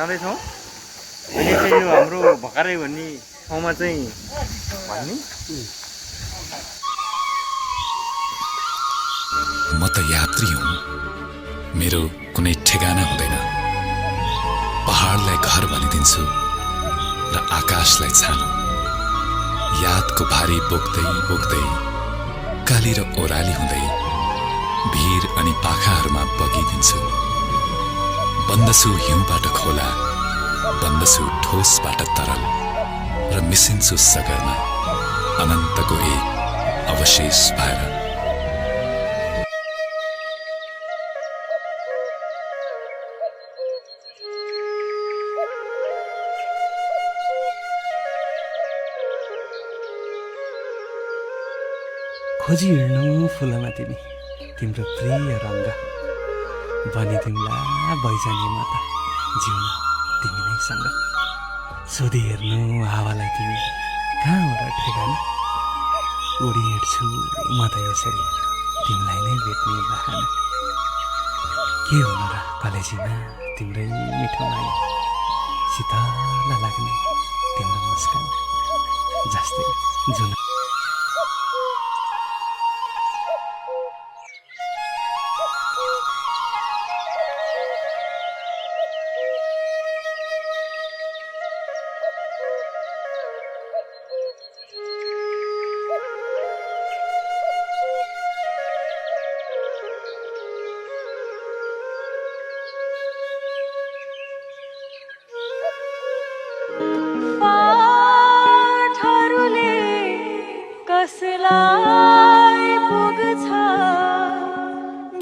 छौँ। अहिले चाहिँ यो हाम्रो भकारै भन्ने ठाउँमा चाहिँ भन्ने म त यात्री हुँ, मेरो कुनै ठेगाना हुँदैन। पहाडलाई घर भनिदिन्छु र आकाशलाई छानो। यादको भारी बोक्दै बोक्दै काली र ओराली हुँदै भिर अनि पाखाहरूमा बगिदिन्छु। बन्दछु हिउँबाट खोला, बन्दछु ठोसबाट तरल र मिसिन्छु सगरमा अनन्तको एक अवशेष भएर। खोजी हिँड्नु फुलमा तिमी, तिम्रो प्रिय रङ्ग बनिदिउँला बैजानी म त जिउन तिमी नै सँग। सोधी हेर्नु हावालाई तिमी कहाँ हो र ठेगाना, उडी हिँड्छु म त यसरी तिमीलाई नै भेट्ने बहाना। के हुनु र कलेजीमा तिम्रै मिठो माया, शीतल लाग्ने तिम्रो मुस्कान जस्तै जुन। पाठहरूले कसलाई पुग्छ,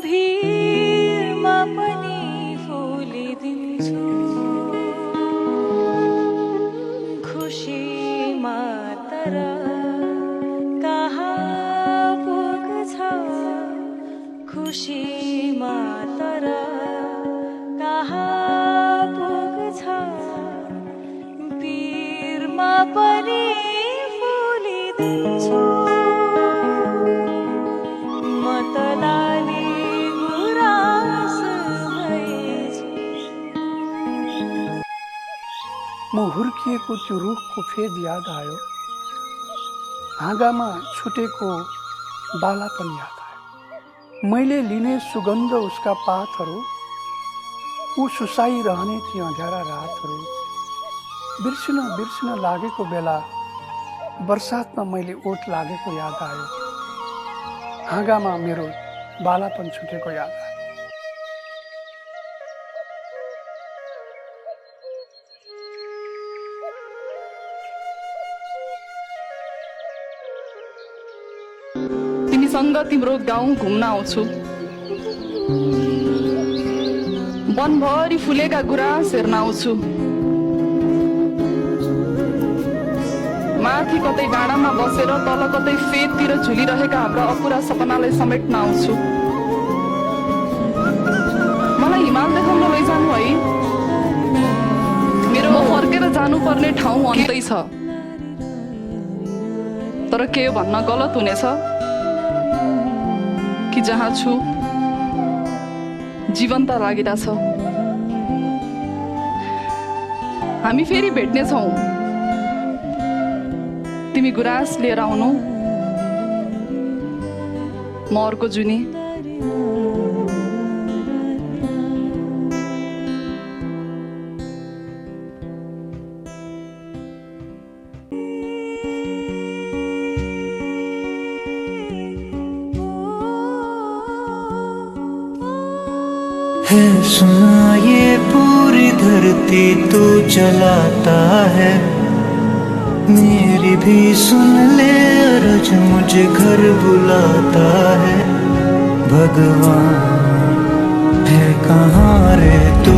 भिरमा पनि फुलिदिन्छु। खुसीमा तर कहाँ पुग्छ, खुसीमा तर कहाँ पुग्छ, पीरमा पनि फुलिदिन्छु। म त लाली गुराँस भएछु। म हुर्किएको त्यो रुखको फेद याद आयो, हाँगामा छुटेको बाला पनि याद आयो। मैले लिने सुगन्ध उसका पातहरू, ऊ सुसाइरहने ती अँध्यारा रातहरू। बिर्सिन बिर्सिन लागेको बेला बर्सातमा मैले ओठ लागेको याद आयो, हाँगामा मेरो बालापन छुटेको याद आयो। तिमीसँग तिम्रो गाउँ घुम्न आउँछु। वनभरि फुलेका गुराँस हेर्न आउँछु। माथि कतै डाँडामा बसेर तल कतै फेदतिर झुलिरहेका हाम्रा अपुरा सपनालाई समेट्न आउँछु। मलाई हिमाल देखाउन लैजानु है, मेरो फर्केर जानुपर्ने ठाउँ अन्तै छ। तर के भन्न गलत हुनेछ कि जहाँ छु जीवन्त लागिरहेछ। हामी फेरि भेट्नेछौँ। तिमी गुराँस लिएर आउनु, म अर्को जुनी। है सुना ये पूरी धरती तू चलाता है, मेरी भी सुन ले अरज मुझे घर बुलाता है। भगवान है कहाँ रे तू।